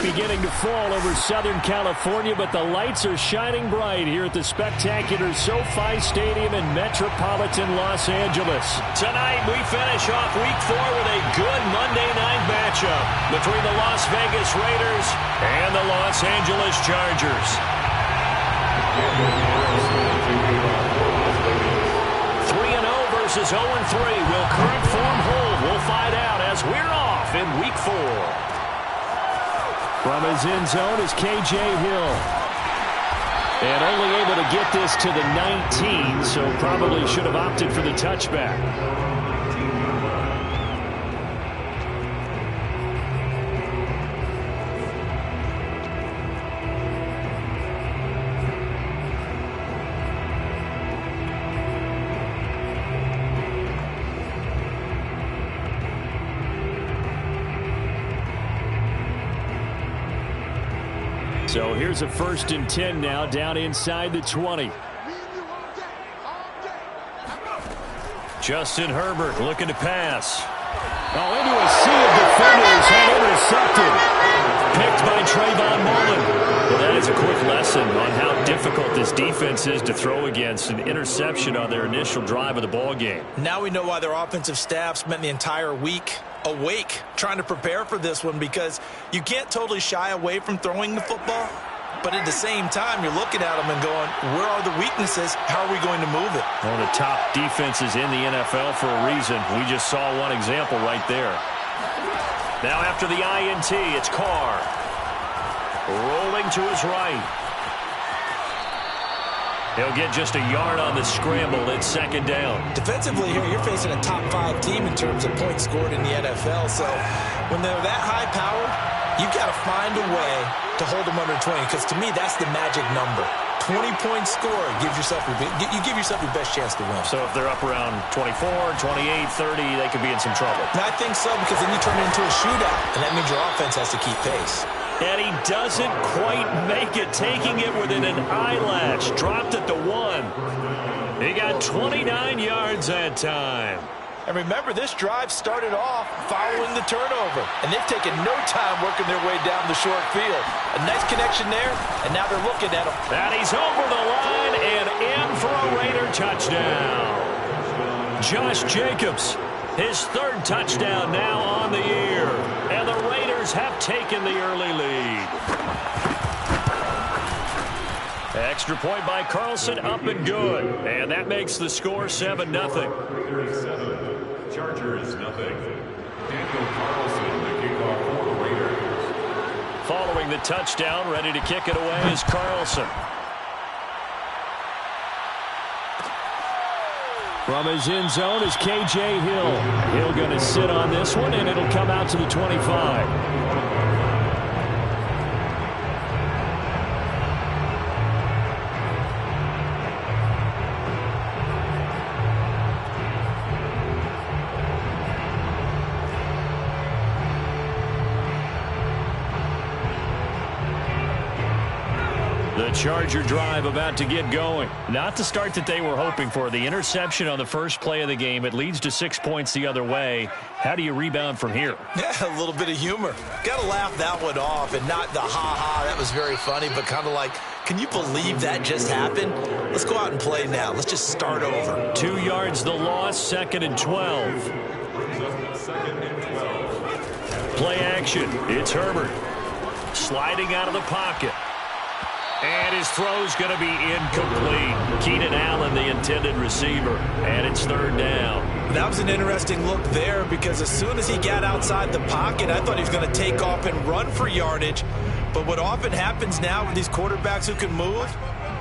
beginning to fall over Southern California, but the lights are shining bright here at the spectacular SoFi Stadium in metropolitan Los Angeles. Tonight, we finish off Week 4 with a good Monday night matchup between the Las Vegas Raiders and the Los Angeles Chargers. 3-0 versus 0-3. Will current form hold? We'll find out as we're off in Week 4. From his end zone is K.J. Hill. And only able to get this to the 19, so probably should have opted for the touchback. So here's a 1st and 10 now, down inside the 20. Justin Herbert looking to pass. Oh, into a sea of defenders and intercepted. Picked by Trayvon Mullen. Well, that is a quick lesson on how difficult this defense is to throw against. An interception on their initial drive of the ball game. Now we know why their offensive staff spent the entire week awake trying to prepare for this one, because you can't totally shy away from throwing the football, but at the same time you're looking at them and going, where are the weaknesses? How are we going to move it? One of the top defenses in the NFL for a reason. We just saw one example right there. Now after the INT, it's Carr rolling to his right. He'll get just a yard on the scramble. It's 2nd down. Defensively here, you're facing a top 5 team in terms of points scored in the NFL. So when they're that high powered, you've got to find a way to hold them under 20. Because to me, that's the magic number. 20-point score gives yourself you give yourself your best chance to win. So if they're up around 24, 28, 30, they could be in some trouble. And I think so, because then you turn it into a shootout, and that means your offense has to keep pace. And he doesn't quite make it, taking it within an eyelash. Dropped at the 1. He got 29 yards that time. And remember, this drive started off following the turnover. And they've taken no time working their way down the short field. A nice connection there, and now they're looking at him. And he's over the line and in for a Raider touchdown. Josh Jacobs, his 3rd touchdown now on the year. And the Raiders have taken the early lead. Extra point by Carlson, up and good. And that makes the score 7-0. Chargers, nothing. Daniel Carlson, the kickoff for the Raiders. Following the touchdown, ready to kick it away is Carlson. From his end zone is K.J. Hill. Hill going to sit on this one, and it'll come out to the 25. The Charger drive about to get going. Not the start that they were hoping for. The interception on the first play of the game. It leads to 6 points the other way. How do you rebound from here? Yeah, a little bit of humor. Got to laugh that one off, and not the ha-ha, that was very funny, but kind of like, can you believe that just happened? Let's go out and play now. Let's just start over. 2 yards the loss, 2nd and 12. Play action. It's Herbert. Sliding out of the pocket. And his throw's going to be incomplete. Keenan Allen, the intended receiver. And it's 3rd down. That was an interesting look there, because as soon as he got outside the pocket, I thought he was going to take off and run for yardage. But what often happens now with these quarterbacks who can move,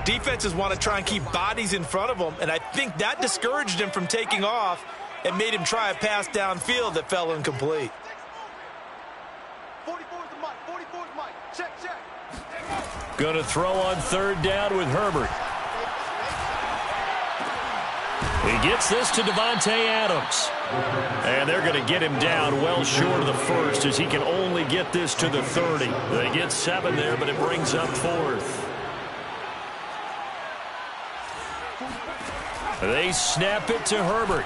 defenses want to try and keep bodies in front of them. And I think that discouraged him from taking off and made him try a pass downfield that fell incomplete. 44's the mic. 44's the mic. Check, check. Going to throw on 3rd down with Herbert. He gets this to Davante Adams. And they're going to get him down well short of the 1st, as he can only get this to the 30. They get 7 there, but it brings up 4th. They snap it to Herbert.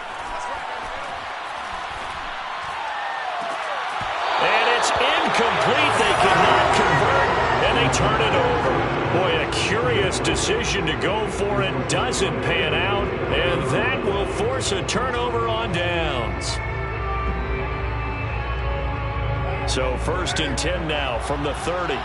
And it's incomplete. They cannot convert. they turn it over. Boy, a curious decision to go for it. Doesn't pan out, and that will force a turnover on downs. So 1st and 10 now from the 30.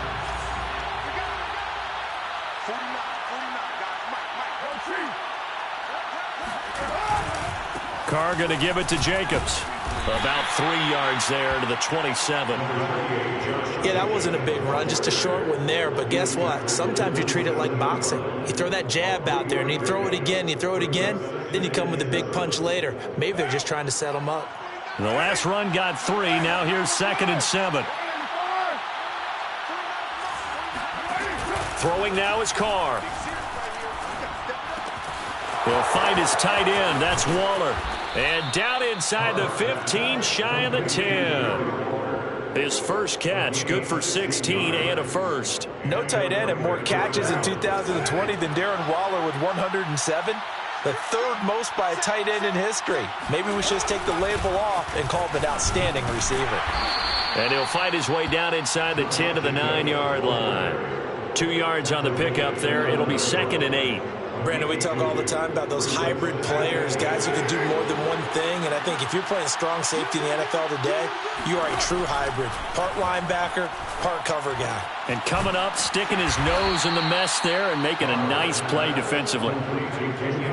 Carr going to give it to Jacobs. About 3 yards there to the 27. Yeah, that wasn't a big run, just a short one there. But guess what? Sometimes you treat it like boxing. You throw that jab out there, and you throw it again, then you come with a big punch later. Maybe they're just trying to set them up. And the last run got 3. Now here's 2nd and 7. Throwing now is Carr. He'll find his tight end. That's Waller. And down inside the 15, shy of the 10. His first catch, good for 16 and a first. No tight end had more catches in 2020 than Darren Waller with 107. The 3rd most by a tight end in history. Maybe we should just take the label off and call him an outstanding receiver. And he'll find his way down inside the 10 to the 9-yard line. 2 yards on the pickup there. It'll be 2nd and 8. Brandon, we talk all the time about those hybrid players, guys who can do more than one thing. And I think if you're playing strong safety in the NFL today, you are a true hybrid. Part linebacker, part cover guy. And coming up, sticking his nose in the mess there and making a nice play defensively.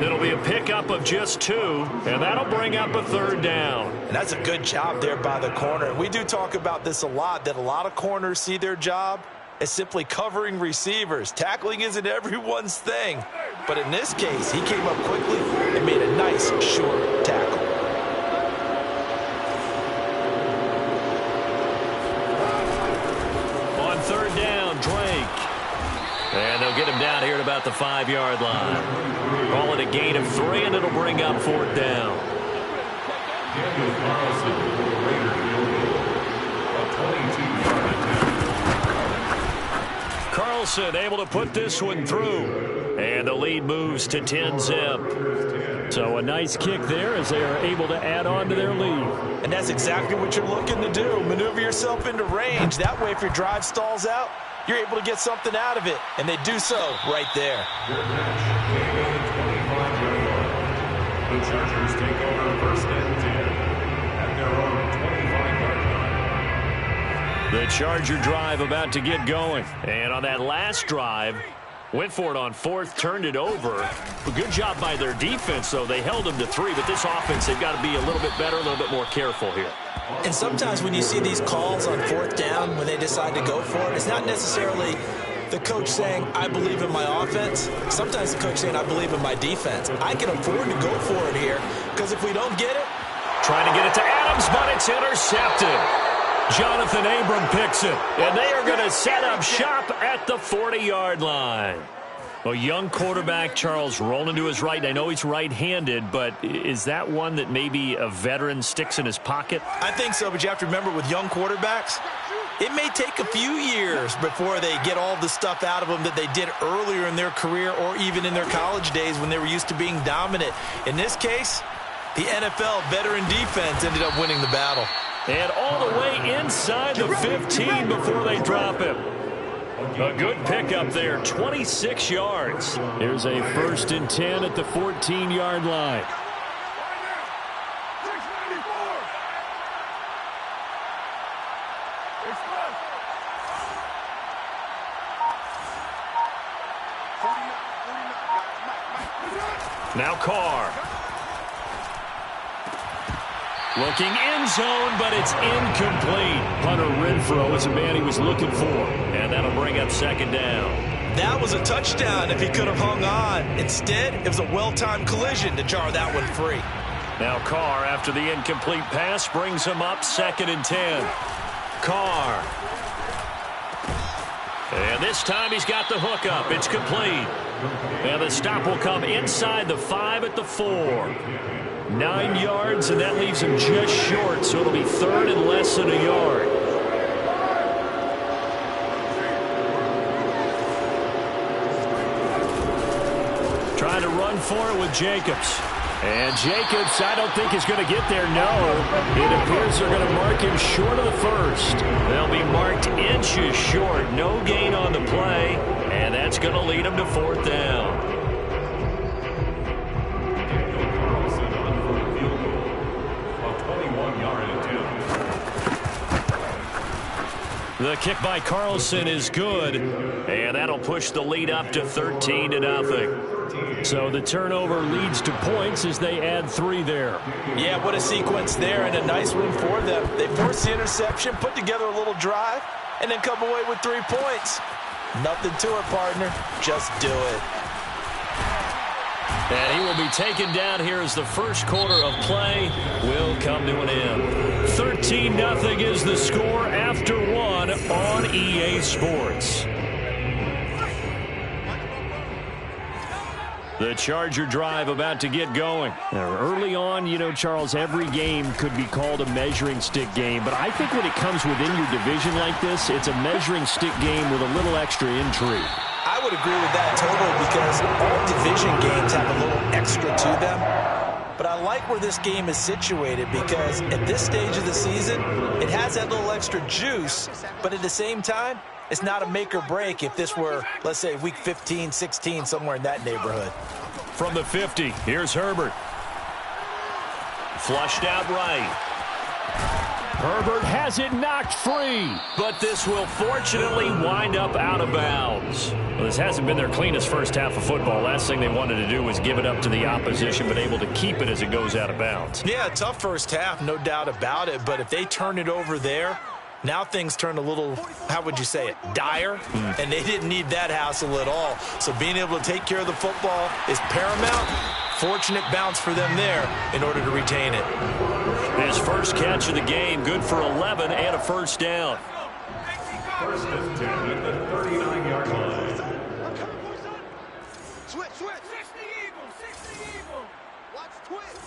It'll be a pickup of just 2, and that'll bring up a 3rd down. And that's a good job there by the corner. We do talk about this a lot, that a lot of corners see their job as simply covering receivers. Tackling isn't everyone's thing. But in this case, he came up quickly and made a nice, short tackle. On 3rd down, Drake. And they'll get him down here at about the 5-yard line. Call it a gain of 3, and it'll bring up 4th down. Daniel Carlson for the Raiders field goal. A 22-yard attempt. Carlson able to put this one through. And the lead moves to 10-zip. So a nice kick there as they are able to add on to their lead. And that's exactly what you're looking to do. Maneuver yourself into range. That way, if your drive stalls out, you're able to get something out of it. And they do so right there. The Chargers take over 1st and 10 at their own 25-yard line. The Charger drive about to get going. And on that last drive, went for it on 4th, turned it over. A good job by their defense, though. They held them to 3, but this offense, they've got to be a little bit better, a little bit more careful here. And sometimes when you see these calls on 4th down, when they decide to go for it, it's not necessarily the coach saying, I believe in my offense. Sometimes the coach saying, I believe in my defense. I can afford to go for it here, because if we don't get it. Trying to get it to Adams, but it's intercepted. Jonathan Abram picks it, and they are going to set up shop at the 40-yard line. A young quarterback, Charles, rolling to his right. I know he's right-handed, but is that one that maybe a veteran sticks in his pocket? I think so, but you have to remember with young quarterbacks, it may take a few years before they get all the stuff out of them that they did earlier in their career or even in their college days when they were used to being dominant. In this case, the NFL veteran defense ended up winning the battle. And all the way inside the 15 before they drop him. A good pickup there, 26 yards. Here's a 1st and 10 at the 14-yard line. Now Carr. Looking end zone, but it's incomplete. Hunter Renfrow is the man he was looking for. And that'll bring up 2nd down. That was a touchdown if he could have hung on. Instead, it was a well-timed collision to jar that one free. Now Carr, after the incomplete pass, brings him up 2nd and 10. Carr. And this time he's got the hook up. It's complete. And the stop will come inside the 5 at the 4. 9 yards, and that leaves him just short, so it'll be 3rd and less than a yard. Trying to run for it with Jacobs. And Jacobs, I don't think is going to get there, no. It appears they're going to mark him short of the first. They'll be marked inches short. No gain on the play, and that's going to lead them to fourth down. Daniel Carlson on for a field goal. A 21-yard attempt. The kick by Carlson is good, and that'll push the lead up to 13-0. So the turnover leads to points as they add 3 there. Yeah, what a sequence there, and a nice win for them. They forced the interception, put together a little drive, and then come away with 3 points. Nothing to it, partner. Just do it. And he will be taken down here as the first quarter of play will come to an end. 13-0 is the score after 1 on EA Sports. The Charger drive about to get going. Now, early on, you know, Charles, every game could be called a measuring stick game. But I think when it comes within your division like this, it's a measuring stick game with a little extra intrigue. I would agree with that totally because all division games have a little extra to them. But I like where this game is situated because at this stage of the season, it has that little extra juice. But at the same time, it's not a make or break if this were, let's say, week 15, 16, somewhere in that neighborhood. From the 50, here's Herbert. Flushed out right. Herbert has it knocked free, but this will fortunately wind up out of bounds. Well, this hasn't been their cleanest first half of football. Last thing they wanted to do was give it up to the opposition, but able to keep it as it goes out of bounds. Yeah, tough first half, no doubt about it, but if they turn it over there, now things turn a little, how would you say it, dire, and they didn't need that hassle at all. So being able to take care of the football is paramount. Fortunate bounce for them there in order to retain it. His first catch of the game, good for 11 and a first down. First and 10 at the 39-yard line. Switch, switch. 60 Eagles, 60 Eagles. Watch twitch.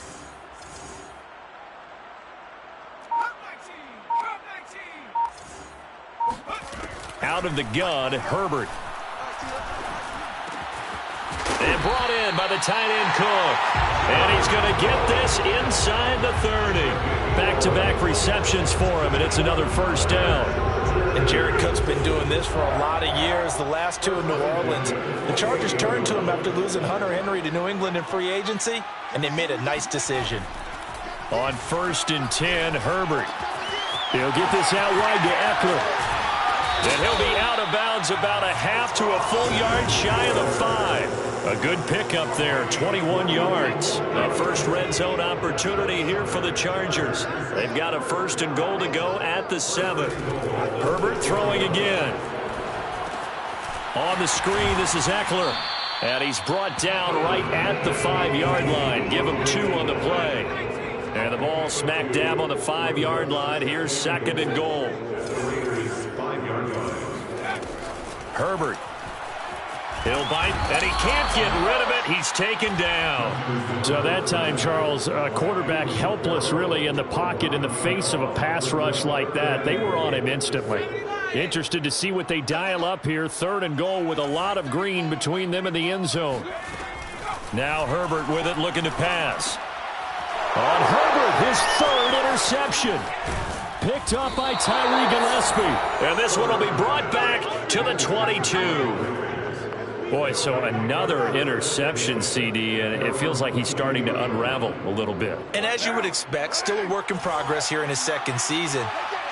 Out of the gun, Herbert. And brought in by the tight end Cook. And he's going to get this inside the 30. Back-to-back receptions for him, and it's another first down. And Jared Cook's been doing this for a lot of years, the last 2 in New Orleans. The Chargers turned to him after losing Hunter Henry to New England in free agency, and they made a nice decision. On 1st and 10, Herbert. He'll get this out wide to Eckler. And he'll be out of bounds about a half to a full yard shy of the 5. A good pickup there, 21 yards. A first red zone opportunity here for the Chargers. They've got a 1st and goal to go at the 7. Herbert throwing again. On the screen, this is Eckler. And he's brought down right at the 5-yard line. Give him 2 on the play. And the ball smack dab on the 5-yard line. Here's 2nd and goal. Herbert. He'll bite, and he can't get rid of it. He's taken down. So that time, Charles, a quarterback helpless really in the pocket in the face of a pass rush like that. They were on him instantly. Interested to see what they dial up here. 3rd and goal with a lot of green between them and the end zone. Now Herbert with it, looking to pass. On Herbert, his 3rd interception. Picked up by Tyree Gillespie. And this one will be brought back to the 22. Boy, so another interception, CD, and it feels like he's starting to unravel a little bit. And as you would expect, still a work in progress here in his 2nd season.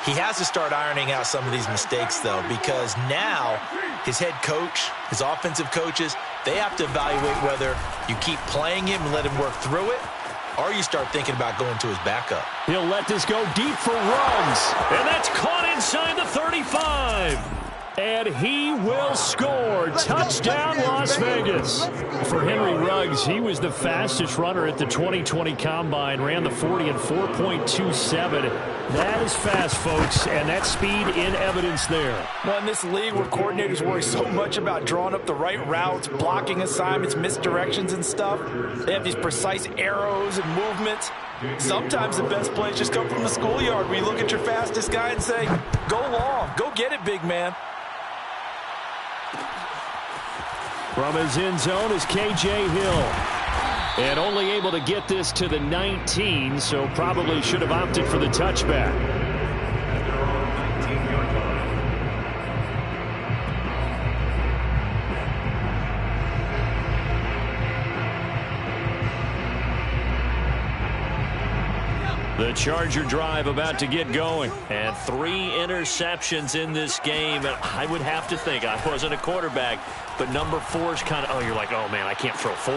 He has to start ironing out some of these mistakes, though, because now his head coach, his offensive coaches, they have to evaluate whether you keep playing him and let him work through it, or you start thinking about going to his backup. He'll let this go deep for Ruggs. And that's caught inside the 35. And he will score. Touchdown, Las Vegas. For Henry Ruggs, he was the fastest runner at the 2020 Combine. Ran the 40 in 4.27. That is fast, folks, and that speed in evidence there. Well, in this league where coordinators worry so much about drawing up the right routes, blocking assignments, misdirections and stuff, they have these precise arrows and movements. Sometimes the best plays just come from the schoolyard where you look at your fastest guy and say, go long, go get it, big man. From his end zone is K.J. Hill. And only able to get this to the 19, so probably should have opted for the touchback. The Charger drive about to get going. And 3 interceptions in this game. And I would have to think, I wasn't a quarterback, but number 4 is kind of, oh, you're like, oh, man, I can't throw 4.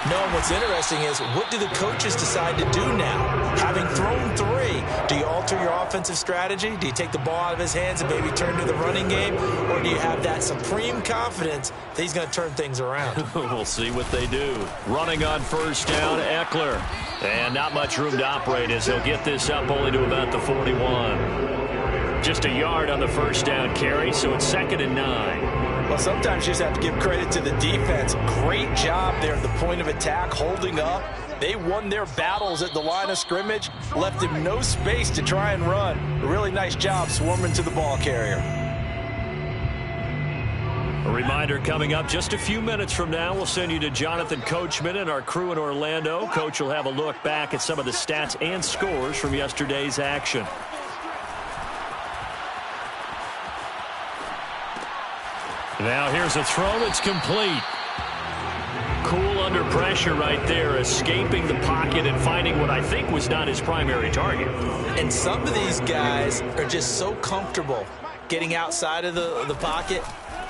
No, and what's interesting is, what do the coaches decide to do now? Having thrown 3, do you alter your offensive strategy? Do you take the ball out of his hands and maybe turn to the running game? Or do you have that supreme confidence that he's going to turn things around? We'll see what they do. Running on first down, Eckler. And not much room to operate as he'll get this up only to about the 41. Just a yard on the first down carry, so it's 2nd and 9. Well, sometimes you just have to give credit to the defense. Great job there at the point of attack, holding up. They won their battles at the line of scrimmage, left him no space to try and run. A really nice job swarming to the ball carrier. A reminder coming up just a few minutes from now, we'll send you to Jonathan Coachman and our crew in Orlando. Coach will have a look back at some of the stats and scores from yesterday's action. Now here's a throw that's complete. Cool under pressure right there, escaping the pocket and finding what I think was not his primary target. And some of these guys are just so comfortable getting outside of the pocket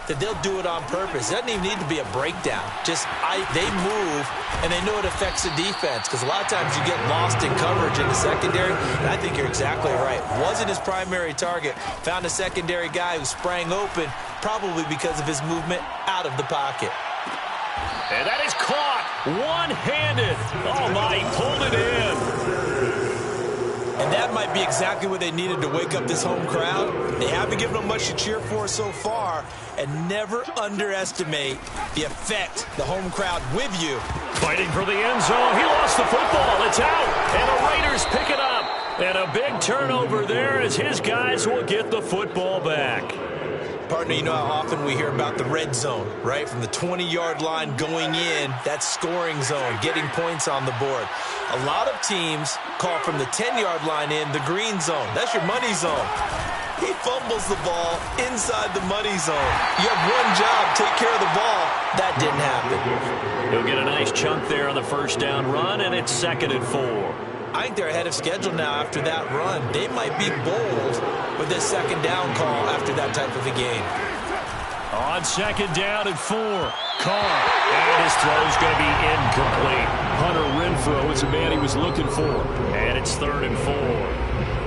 that they'll do it on purpose. It doesn't even need to be a breakdown. Just they move, and they know it affects the defense, because a lot of times you get lost in coverage in the secondary, and I think you're exactly right. Wasn't his primary target. Found a secondary guy who sprang open, probably because of his movement out of the pocket. And that is caught one-handed. Oh, my, he pulled it in. And that might be exactly what they needed to wake up this home crowd. They haven't given them much to cheer for so far, and never underestimate the effect the home crowd with you. Fighting for the end zone. He lost the football. It's out, and the Raiders pick it up. And a big turnover there as his guys will get the football back. Partner, you know how often we hear about the red zone, right? From the 20-yard line going in, that scoring zone, getting points on the board. A lot of teams call from the 10-yard line in the green zone. That's your money zone. He fumbles the ball inside the money zone. You have one job, take care of the ball. That didn't happen. He'll get a nice chunk there on the first down run, and it's 2nd and 4. I think they're ahead of schedule now after that run. They might be bold with this 2nd down call after that type of a game. On 2nd down and 4. Carr. And his throw's going to be incomplete. Hunter Renfrow is the man he was looking for. And it's 3rd and 4.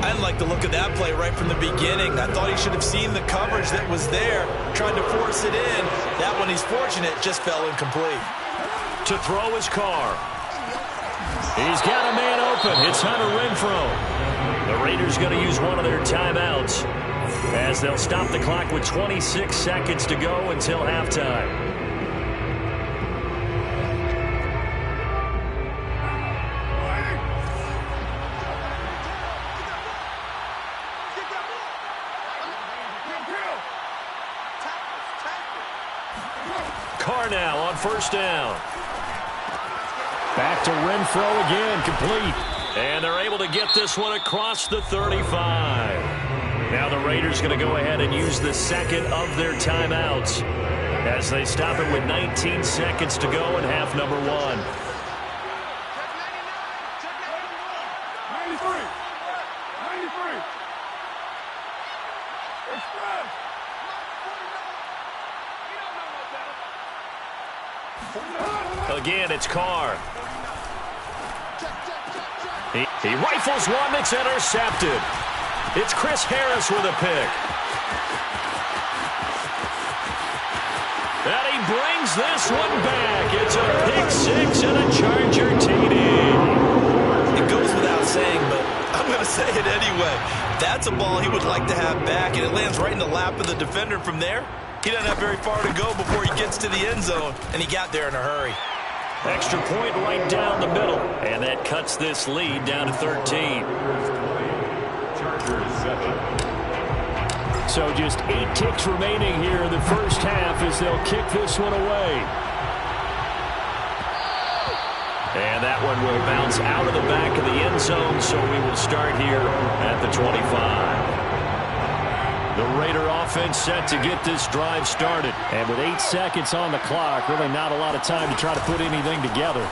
I didn't like the look of that play right from the beginning. I thought he should have seen the coverage that was there, tried to force it in. That one, he's fortunate, just fell incomplete. To throw is Carr. He's got a man open. It's Hunter Renfrow. The Raiders going to use one of their timeouts as they'll stop the clock with 26 seconds to go until halftime. Carr now on first down. Back to Renfrow again, complete. And they're able to get this one across the 35. Now the Raiders going to go ahead and use the 2nd of their timeouts as they stop it with 19 seconds to go in half number 1. Again, it's Carr. He rifles one that's intercepted. It's Chris Harris with a pick. And he brings this one back. It's a pick 6 and a Charger TD. It goes without saying, but I'm going to say it anyway. That's a ball he would like to have back, and it lands right in the lap of the defender from there. He doesn't have very far to go before he gets to the end zone, and he got there in a hurry. Extra point right down the middle, and that cuts this lead down to 13. So just 8 ticks remaining here in the first half as they'll kick this one away. one will bounce out of the back of the end zone, so we will start here at the 25. The Raider offense set to get this drive started. And with 8 seconds on the clock, really not a lot of time to try to put anything together.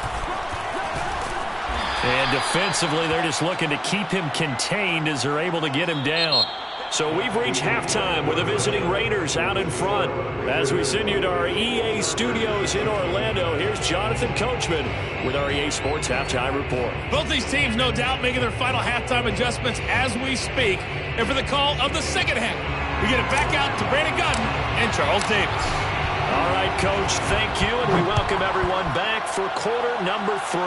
And defensively, they're just looking to keep him contained as they're able to get him down. So we've reached halftime with the visiting Raiders out in front. As we send you to our EA studios in Orlando, here's Jonathan Coachman with our EA Sports Halftime Report. Both these teams, no doubt, making their final halftime adjustments as we speak. And for the call of the second half, we get it back out to Brandon Gaudin and Charles Davis. All right, Coach, thank you, and we welcome everyone back for quarter number 3.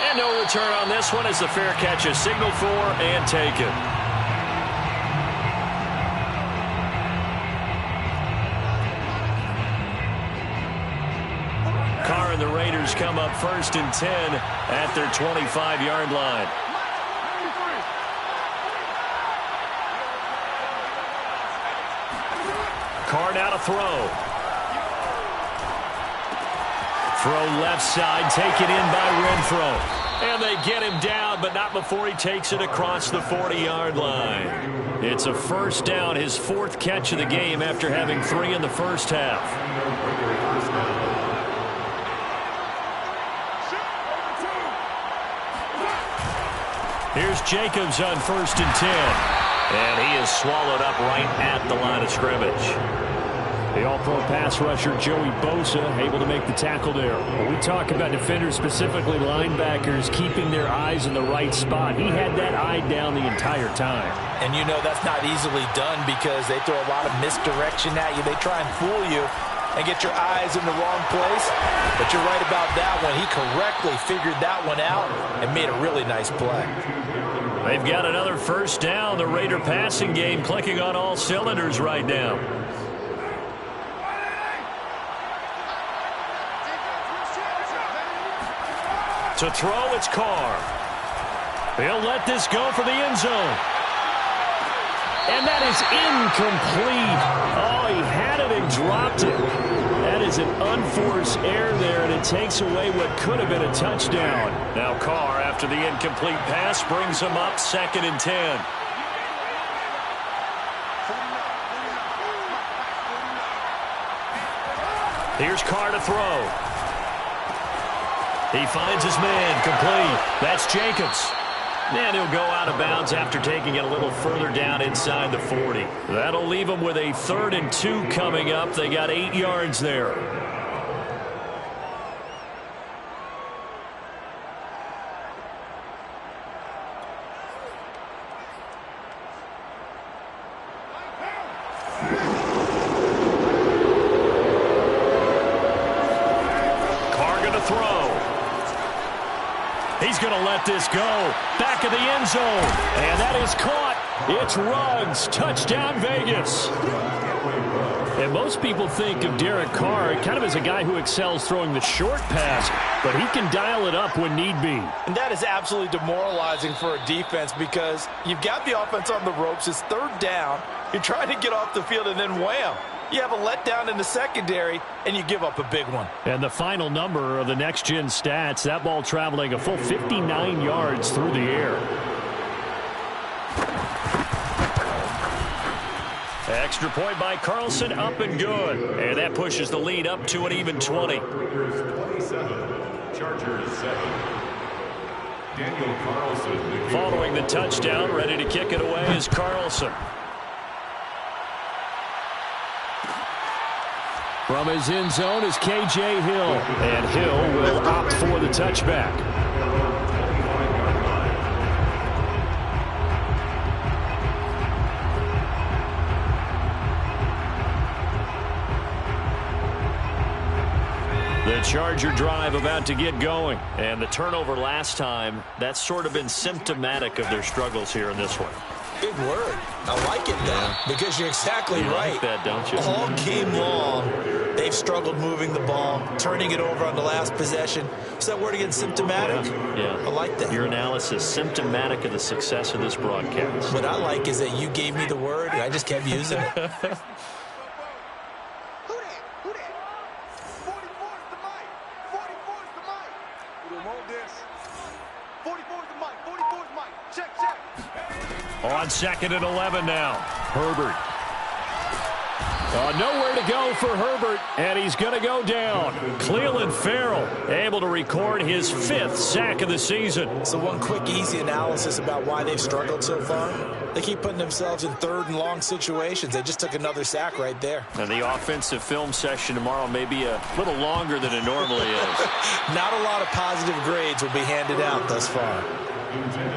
And no return on this one as the fair catch is signaled for and taken. Carr and the Raiders come up 1st and 10 at their 25-yard line. Carr now to throw. Throw left side, taken in by Renfro. And they get him down, but not before he takes it across the 40-yard line. It's a first down, his 4th catch of the game after having 3 in the first half. Here's Jacobs on 1st and 10. And he is swallowed up right at the line of scrimmage. The all-pro pass rusher Joey Bosa able to make the tackle there. When we talk about defenders, specifically linebackers, keeping their eyes in the right spot, he had that eye down the entire time. And you know that's not easily done because they throw a lot of misdirection at you. They try and fool you and get your eyes in the wrong place. But you're right about that one. He correctly figured that one out and made a really nice play. They've got another first down. The Raider passing game clicking on all cylinders right now. To throw, it's Carr. He'll let this go for the end zone. And that is incomplete. Oh, he had it and dropped it. That is an unforced error there, and it takes away what could have been a touchdown. Now Carr, after the incomplete pass, brings him up 2nd and 10. Here's Carr to throw. He finds his man, complete. That's Jacobs. And he'll go out of bounds after taking it a little further down inside the 40. That'll leave them with a 3rd and 2 coming up. They got 8 yards there. Carr gonna throw. He's going to let this go. Back of the end zone. And that is caught. It's Ruggs. Touchdown, Vegas. And most people think of Derek Carr kind of as a guy who excels throwing the short pass, but he can dial it up when need be. And that is absolutely demoralizing for a defense because you've got the offense on the ropes. It's 3rd down. You're trying to get off the field, and then wham. You have a letdown in the secondary, and you give up a big one. And the final number of the next-gen stats, that ball traveling a full 59 yards through the air. Extra point by Carlson, up and good. And that pushes the lead up to an even 20. Chargers 27. Daniel Carlson. Following the touchdown, ready to kick it away is Carlson. From his end zone is K.J. Hill. And Hill will opt for the touchback. The Charger drive about to get going. And the turnover last time, that's sort of been symptomatic of their struggles here in this one. Big word. I like it, though, because you're exactly right. Like that, don't you? All game long, they've struggled moving the ball, turning it over on the last possession. Is that word again, symptomatic? Yeah. I like that. Your analysis, symptomatic of the success of this broadcast. What I like is that you gave me the word, and I just kept using it. Who that? 44's the mic. 44's the mic. Mike. 44's Mike. Check, check. On 2nd and 11 now. Herbert. Nowhere to go for Herbert, and he's going to go down. Clelin Ferrell able to record his 5th sack of the season. So one quick, easy analysis about why they've struggled so far. They keep putting themselves in 3rd and long situations. They just took another sack right there. And the offensive film session tomorrow may be a little longer than it normally is. Not a lot of positive grades will be handed out thus far.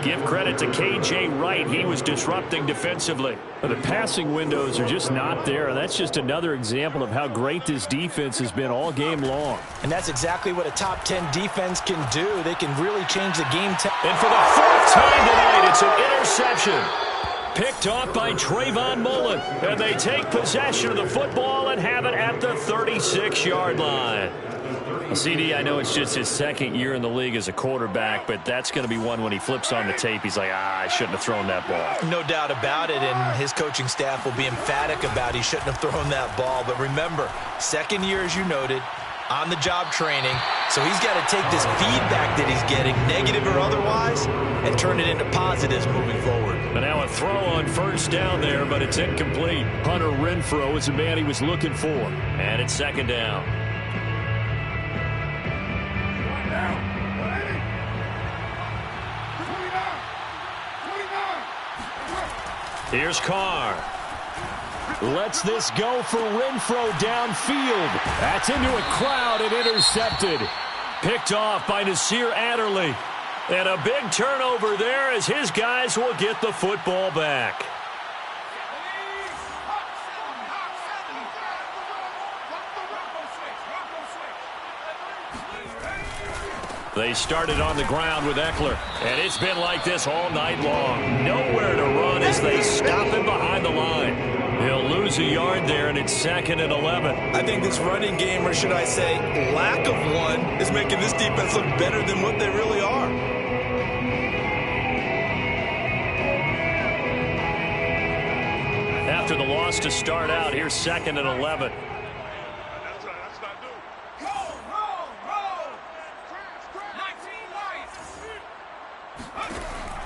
Give credit to K.J. Wright. He was disrupting defensively. But the passing windows are just not there, and that's just another example of how great this defense has been all game long. And that's exactly what a top 10 defense can do. They can really change the game. And for the 4th time tonight, it's an interception. Picked off by Trayvon Mullen. And they take possession of the football and have it at the 36-yard line. CD, I know it's just his 2nd year in the league as a quarterback, but that's going to be one when he flips on the tape, he's like, I shouldn't have thrown that ball. No doubt about it, and his coaching staff will be emphatic about he shouldn't have thrown that ball. But remember, 2nd year, as you noted, on-the-job training, so he's got to take this feedback that he's getting, negative or otherwise, and turn it into positives moving forward. And now a throw on 1st down there, but it's incomplete. Hunter Renfrow is the man he was looking for. And it's 2nd down. Here's Carr. Lets this go for Renfrow downfield. That's into a crowd and intercepted. Picked off by Nasir Adderley. And a big turnover there as his guys will get the football back. They started on the ground with Eckler, and it's been like this all night long. Nowhere to run as they stop him behind the line. He'll lose a yard there, and it's 2nd and 11. I think this running game, or should I say lack of one, is making this defense look better than what they really are. After the loss to start out, here's 2nd and 11.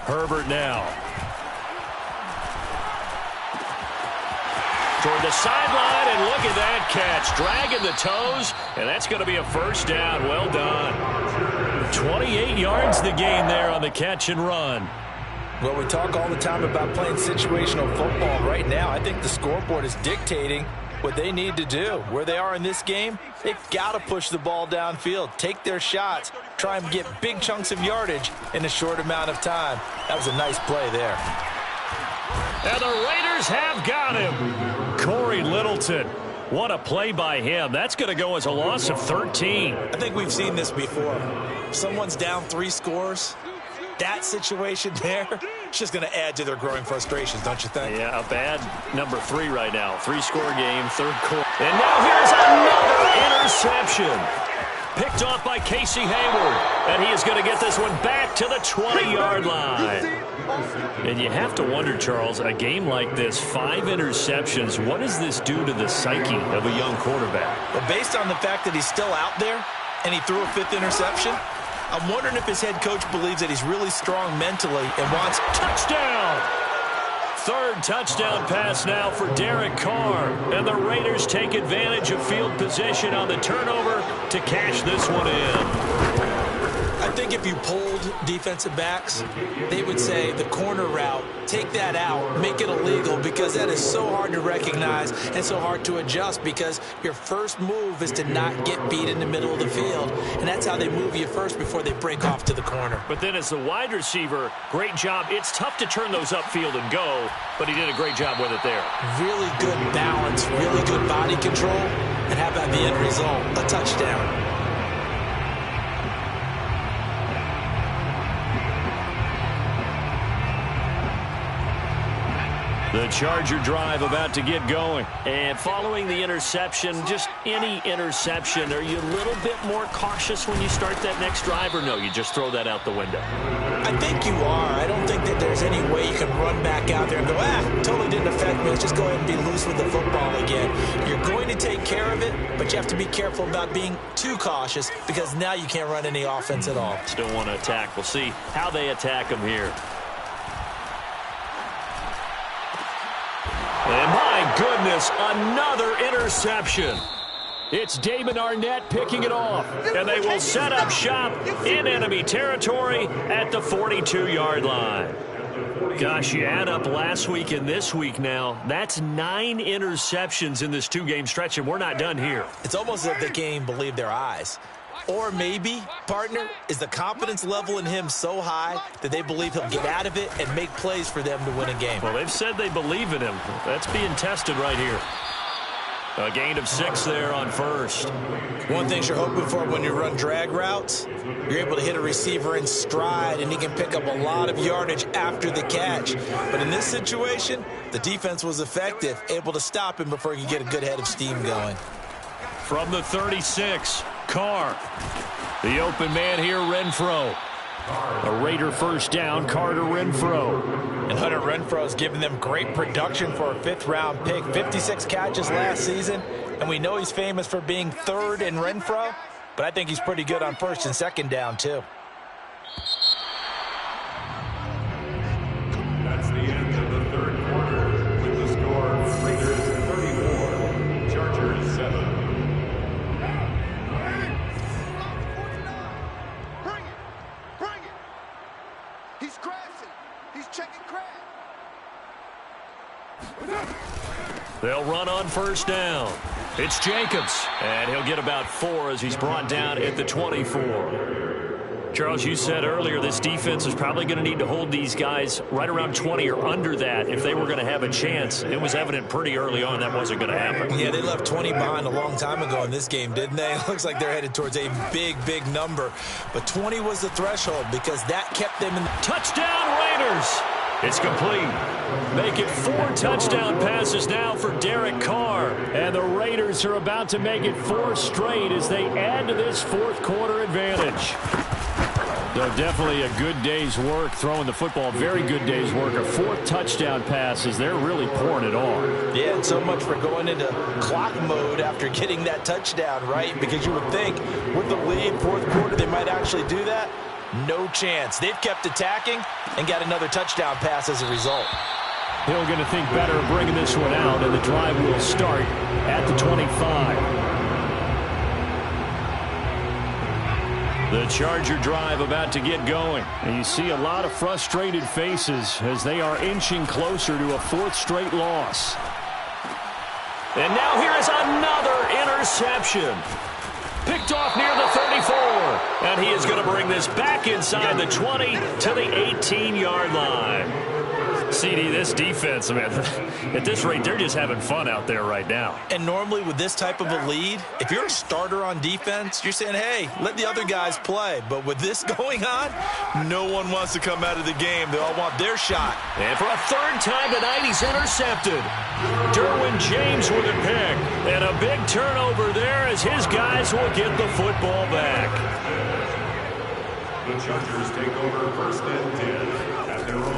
Herbert now. Toward the sideline, and look at that catch. Dragging the toes, and that's going to be a 1st down. Well done. 28 yards the gain there on the catch and run. Well, we talk all the time about playing situational football. Right now, I think the scoreboard is dictating what they need to do. Where they are in this game, they've got to push the ball downfield, take their shots, try and get big chunks of yardage in a short amount of time. That was a nice play there. And the Raiders have got him. Corey Littleton. What a play by him. That's going to go as a loss of 13. I think we've seen this before. If someone's down 3 scores, that situation there, it's just going to add to their growing frustrations, don't you think? Yeah, a bad number 3 right now. 3-score game, 3rd quarter. And now here's another interception. Picked off by Casey Hayward. And he is going to get this one back to the 20-yard line. And you have to wonder, Charles, a game like this, 5 interceptions, what does this do to the psyche of a young quarterback? Well, based on the fact that he's still out there and he threw a 5th interception, I'm wondering if his head coach believes that he's really strong mentally and wants touchdown. 3rd touchdown pass now for Derek Carr. And the Raiders take advantage of field position on the turnover to cash this one in. I think if you polled defensive backs, they would say the corner route, take that out, make it illegal, because that is so hard to recognize and so hard to adjust, because your first move is to not get beat in the middle of the field, and that's how they move you first before they break off to the corner. But then as the wide receiver, great job. It's tough to turn those upfield and go, but he did a great job with it there. Really good balance, really good body control, and how about the end result? A touchdown. The Charger drive about to get going. And following the interception, just any interception, are you a little bit more cautious when you start that next drive, or no, you just throw that out the window? I think you are. I don't think that there's any way you can run back out there and go, totally didn't affect me. Let's just go ahead and be loose with the football again. You're going to take care of it, but you have to be careful about being too cautious because now you can't run any offense at all. Still want to attack. We'll see how they attack them here. And my goodness, another interception. It's Damon Arnett picking it off. And they will set up shop in enemy territory at the 42-yard line. Gosh, you add up last week and this week now. That's 9 interceptions in this 2-game stretch, and we're not done here. It's almost as if they can't even believe their eyes. Or maybe, partner, is the confidence level in him so high that they believe he'll get out of it and make plays for them to win a game. Well, they've said they believe in him. That's being tested right here. A gain of 6 there on first. One thing you're hoping for when you run drag routes, you're able to hit a receiver in stride, and he can pick up a lot of yardage after the catch. But in this situation, the defense was effective, able to stop him before he could get a good head of steam going. From the 36, Carr. The open man here, Renfro. A Raider first down, Carter Renfro. And Hunter Renfro has given them great production for a 5th-round pick. 56 catches last season, and we know he's famous for being 3rd in Renfro, but I think he's pretty good on 1st and 2nd down, too. That's the end of the 3rd quarter with the score Raiders 34, Chargers 7. They'll run on first down. It's Jacobs, and he'll get about 4 as he's brought down at the 24. Charles, you said earlier this defense is probably going to need to hold these guys right around 20 or under that if they were going to have a chance. It was evident pretty early on that wasn't going to happen. Yeah, they left 20 behind a long time ago in this game, didn't they? It looks like they're headed towards a big, big number. But 20 was the threshold because that kept them in the touchdown Raiders. It's complete. Make it 4 touchdown passes now for Derek Carr. And the Raiders are about to make it 4 straight as they add to this 4th quarter advantage. So definitely a good day's work throwing the football. Very good day's work. A 4th touchdown passes. They're really pouring it on. Yeah, and so much for going into clock mode after getting that touchdown, right? Because you would think with the lead, 4th quarter, they might actually do that. No chance. They've kept attacking and got another touchdown pass as a result. Hill going to think better of bringing this one out, and the drive will start at the 25. The Charger drive about to get going. And you see a lot of frustrated faces as they are inching closer to a 4th straight loss. And now here is another interception. Picked off near the 34. And he is going to bring this back inside the 20 to the 18-yard line. CD, this defense, man, at this rate, they're just having fun out there right now. And normally with this type of a lead, if you're a starter on defense, you're saying, hey, let the other guys play. But with this going on, no one wants to come out of the game. They all want their shot. And for a 3rd time tonight, he's intercepted. Derwin James with a pick. And a big turnover there as his guys will get the football back. The Chargers take over 1st and 10.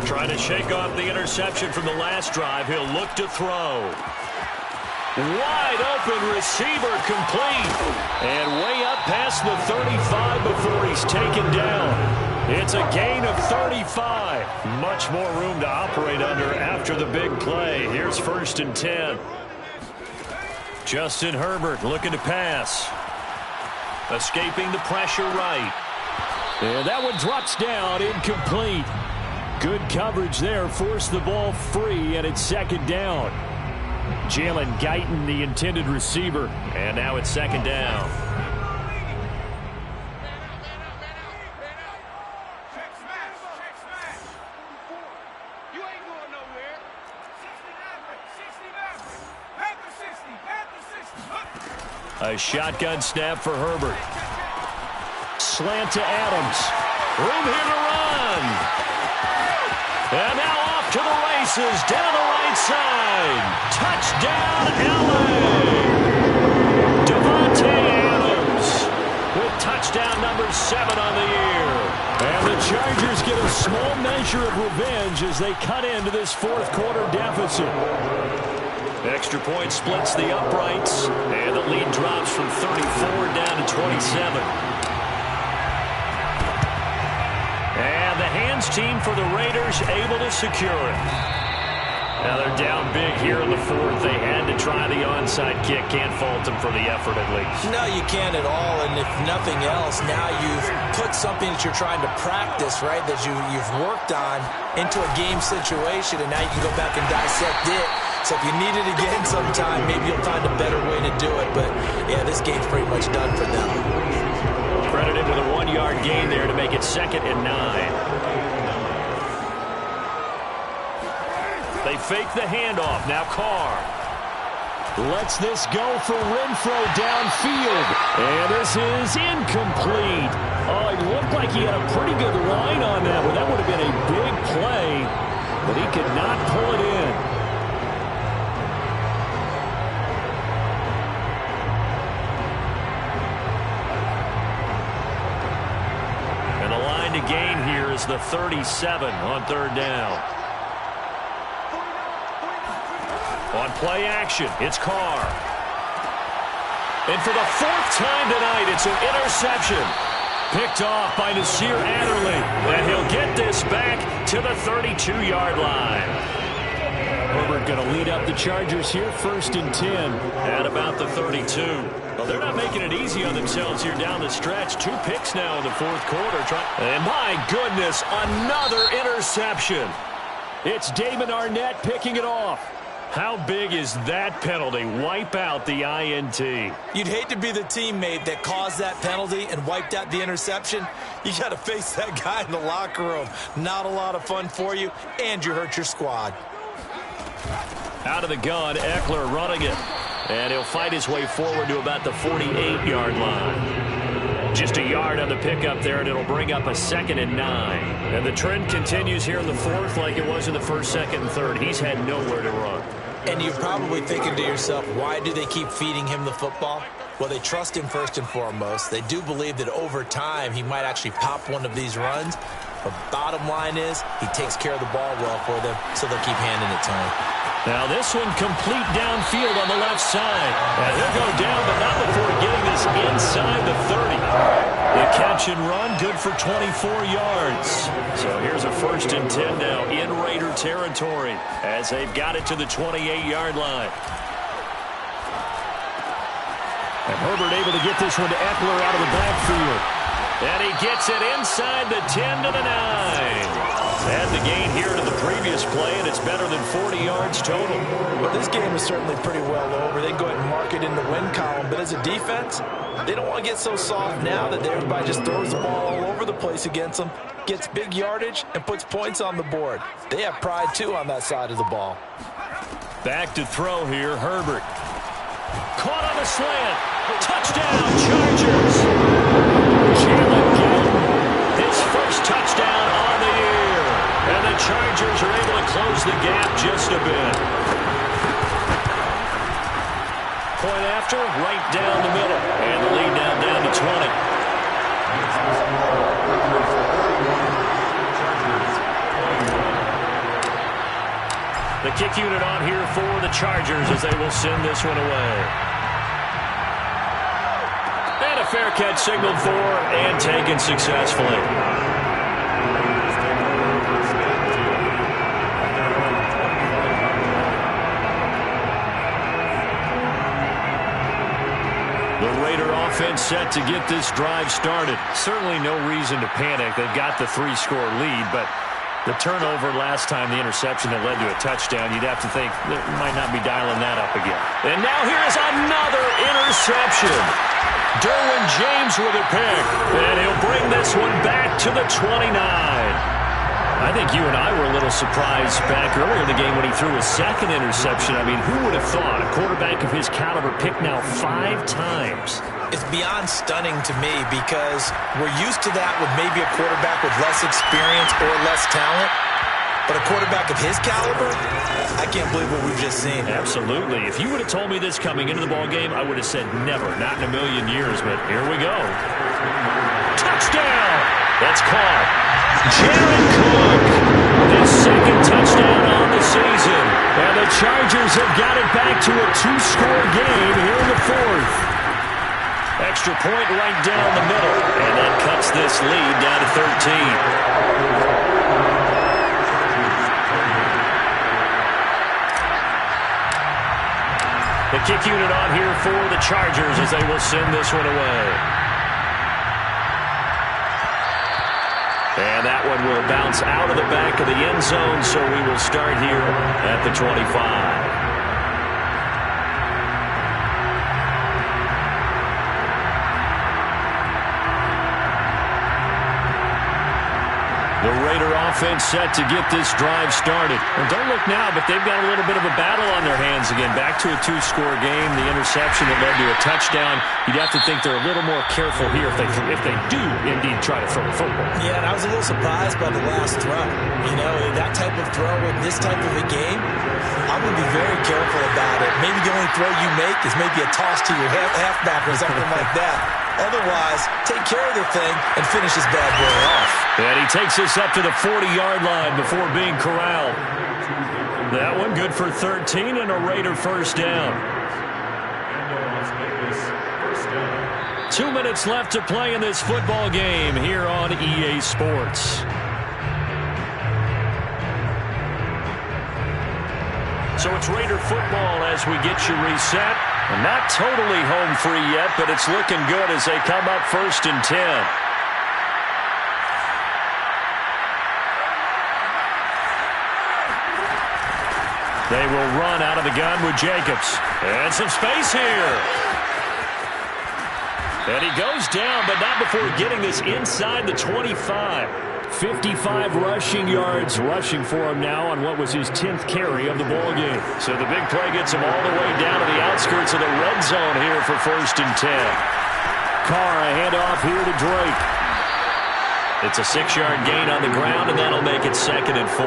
Trying to shake off the interception from the last drive. He'll look to throw. Wide open receiver complete. And way up past the 35 before he's taken down. It's a gain of 35. Much more room to operate under after the big play. Here's 1st and 10. Justin Herbert looking to pass. Escaping the pressure right. And that one drops down, incomplete. Good coverage there, forced the ball free, and it's 2nd down. Jalen Guyton, the intended receiver, and now it's 2nd down. You ain't going nowhere. 69, 60. A shotgun snap for Herbert. Slant to Adams. Room here to run. And now off to the races, down the right side. Touchdown, LA. Davante Adams with touchdown number 7 on the year. And the Chargers get a small measure of revenge as they cut into this fourth quarter deficit. Extra point splits the uprights, and the lead drops from 34 down to 27. And the hands team for the Raiders able to secure it. Now they're down big here in the fourth. They had to try the onside kick. Can't fault them for the effort at least. No, you can't at all. And if nothing else, now you've put something that you're trying to practice, right, that you've worked on into a game situation, and now you can go back and dissect it. So if you need it again sometime, maybe you'll find a better way to do it. But, yeah, this game's pretty much done for them. Credited with a 1-yard gain there to make it 2nd and 9. They fake the handoff. Now Carr lets this go for Renfrow downfield. And this is incomplete. Oh, it looked like he had a pretty good line on that, but that would have been a big play. But he could not pull it in. And the line to gain here is the 37 on 3rd down. On play action, it's Carr. And for the 4th time tonight, it's an interception. Picked off by Nasir Adderley. And he'll get this back to the 32-yard line. Herbert going to lead up the Chargers here, 1st and 10. At about the 32. Well, they're not making it easy on themselves here down the stretch. 2 picks now in the 4th quarter. And my goodness, another interception. It's Damon Arnett picking it off. How big is that penalty? Wipe out the INT. You'd hate to be the teammate that caused that penalty and wiped out the interception. You got to face that guy in the locker room. Not a lot of fun for you, and you hurt your squad. Out of the gun, Eckler running it. And he'll fight his way forward to about the 48-yard line. Just a yard on the pickup there, and it'll bring up a 2nd and 9. And the trend continues here in the 4th like it was in the 1st, 2nd, and 3rd. He's had nowhere to run. And you're probably thinking to yourself, why do they keep feeding him the football? Well, they trust him first and foremost. They do believe that over time he might actually pop one of these runs. But bottom line is he takes care of the ball well for them, so they'll keep handing it to him. Now this one complete downfield on the left side. And he'll go down, but not before getting this inside the 30. The catch and run, good for 24 yards. So here's a 1st and 10 now in Raider territory as they've got it to the 28-yard line. And Herbert able to get this one to Eckler out of the backfield. And he gets it inside the 10 to the 9. Add the gain here to the previous play, and it's better than 40 yards total. Well, this game is certainly pretty well over. They go ahead and mark it in the win column. But as a defense, they don't want to get so soft now that everybody just throws the ball all over the place against them, gets big yardage, and puts points on the board. They have pride, too, on that side of the ball. Back to throw here, Herbert. Caught on the slant. Touchdown, Chargers. Jalen Guyton, his first touchdown on the year. And the Chargers are able to close the gap just a bit. Point after, right down the middle. And the lead down to 20. The kick unit on here for the Chargers as they will send this one away. And a fair catch signaled for and taken successfully. The Raider offense set to get this drive started. Certainly no reason to panic. They've got the 3-score lead, but the turnover last time, the interception that led to a touchdown, you'd have to think they might not be dialing that up again. And now here is another interception. Derwin James with a pick, and he'll bring this one back to the 29. I think you and I were a little surprised back earlier in the game when he threw his 2nd interception. I mean, who would have thought a quarterback of his caliber picked now 5 times? It's beyond stunning to me because we're used to that with maybe a quarterback with less experience or less talent. But a quarterback of his caliber, I can't believe what we've just seen. Absolutely. If you would have told me this coming into the ball game, I would have said never, not in a million years. But here we go. Touchdown! That's caught. Jared Cook, his second touchdown on the season. And the Chargers have got it back to a 2-score game here in the fourth. Extra point right down the middle. And that cuts this lead down to 13. The kick unit on here for the Chargers as they will send this one away. And that one will bounce out of the back of the end zone, so we will start here at the 25. The Raider offense set to get this drive started. And don't look now, but they've got a little bit of a battle on their hands again. Back to a 2-score game. The interception that led to a touchdown. You'd have to think they're a little more careful here if they do indeed try to throw the football. Yeah, and I was a little surprised by the last throw. You know, that type of throw in this type of a game, I'm going to be very careful about it. Maybe the only throw you make is maybe a toss to your halfback or something like that. Otherwise, take care of the thing and finish this bad boy off. And he takes us up to the 40-yard line before being corralled. That one good for 13 and a Raider first down. 2 minutes left to play in this football game here on EA Sports. So it's Raider football as we get you reset. And not totally home free yet, but it's looking good as they come up 1st and 10. They will run out of the gun with Jacobs. And some space here. And he goes down, but not before getting this inside the 25. 55 rushing yards rushing for him now on what was his 10th carry of the ball game. So the big play gets him all the way down to the outskirts of the red zone here for 1st and 10. Carr, a handoff here to Drake. It's a 6-yard gain on the ground, and that'll make it 2nd and 4.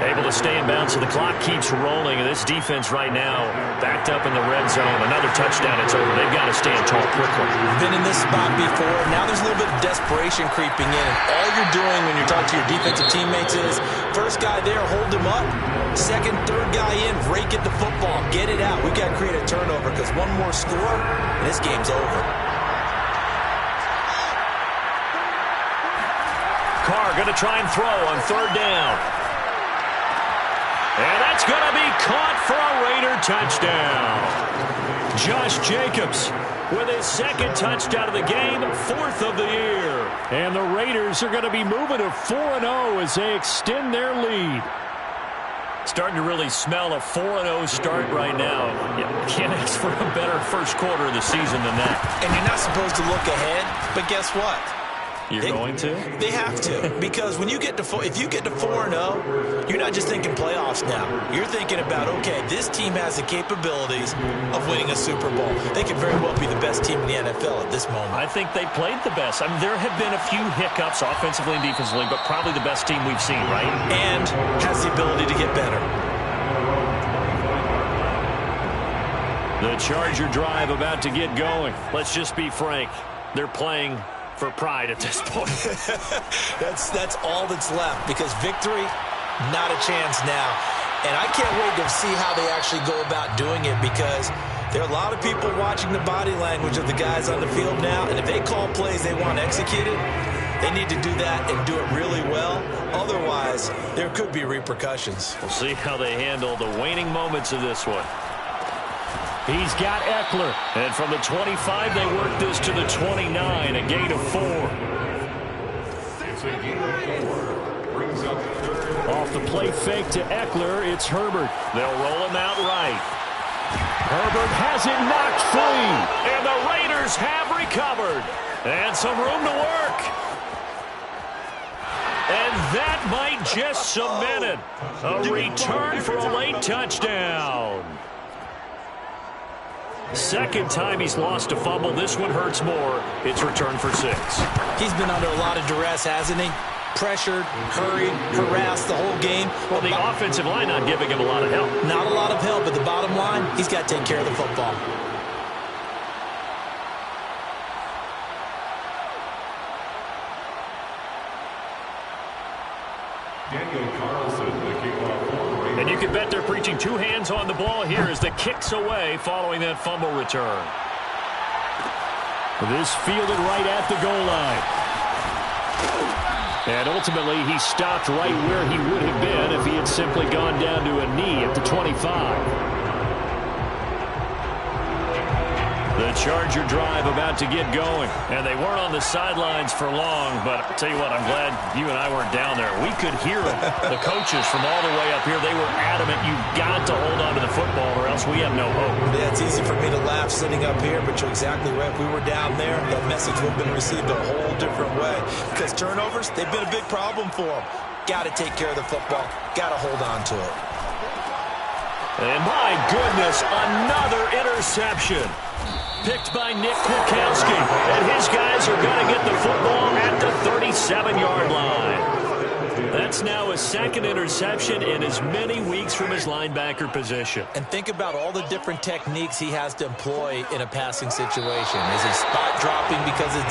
Able to stay in bounds, so the clock keeps rolling, and this defense right now backed up in the red zone. Another touchdown, it's over. They've got to stand tall quickly. Been in this spot before. Now there's a little bit of desperation creeping in, and all you're doing when you're talking to your defensive teammates is first guy there, hold him up. Second, third guy in, rake at the football. Get it out. We've got to create a turnover because one more score, and this game's over. Carr going to try and throw on 3rd down. And that's going to be caught for a Raider touchdown. Josh Jacobs with his 2nd touchdown of the game, 4th of the year. And the Raiders are going to be moving to 4-0 as they extend their lead. Starting to really smell a 4-0 start right now. You can't ask for a better first quarter of the season than that. And you're not supposed to look ahead, but guess what? You're going to? They have to, because when you get to if you get to 4-0, you're not just thinking playoffs now. You're thinking about, okay, this team has the capabilities of winning a Super Bowl. They could very well be the best team in the NFL at this moment. I think they played the best. I mean, there have been a few hiccups offensively and defensively, but probably the best team we've seen, right? And has the ability to get better. The Charger drive about to get going. Let's just be frank. They're playing for pride at this point. That's all that's left, because victory, not a chance now. And I can't wait to see how they actually go about doing it, because there are a lot of people watching the body language of the guys on the field now, and if they call plays they want executed, they need to do that and do it really well. Otherwise, there could be repercussions. We'll see how they handle the waning moments of this one. He's got Eckler. And from the 25, they work this to the 29, a gain of 4. It's a gain of 4. Brings up 3rd. Off the play fake to Eckler, it's Herbert. They'll roll him out right. Herbert has it knocked free. And the Raiders have recovered. And some room to work. And that might just cement it. A return for a late touchdown. Second time he's lost a fumble. This one hurts more. It's returned for 6. He's been under a lot of duress, hasn't he? pressured, hurried, harassed the whole game. Well, the offensive line not giving him a lot of help. Not a lot of help, but the bottom line, he's got to take care of the football. Daniel Carlson, the kickoff for the Raiders. And you can bet they're preaching two hands on the ball here as the kick's away following that fumble return. This fielded right at the goal line. And ultimately, he stopped right where he would have been if he had simply gone down to a knee at the 25. The Charger drive about to get going. And they weren't on the sidelines for long, but I'll tell you what, I'm glad you and I weren't down there. We could hear it. The coaches from all the way up here, they were adamant, you've got to hold on to the football or else we have no hope. Yeah, it's easy for me to laugh sitting up here, but you're exactly right. If we were down there, that message would have been received a whole different way. Because turnovers, they've been a big problem for them. Got to take care of the football. Got to hold on to it. And my goodness, another interception. Picked by Nick Kwiatkowski. And his guys are going to get the football at the 37-yard line. That's now a second interception in as many weeks from his linebacker position. And think about all the different techniques he has to employ in a passing situation. Is he spot dropping because it's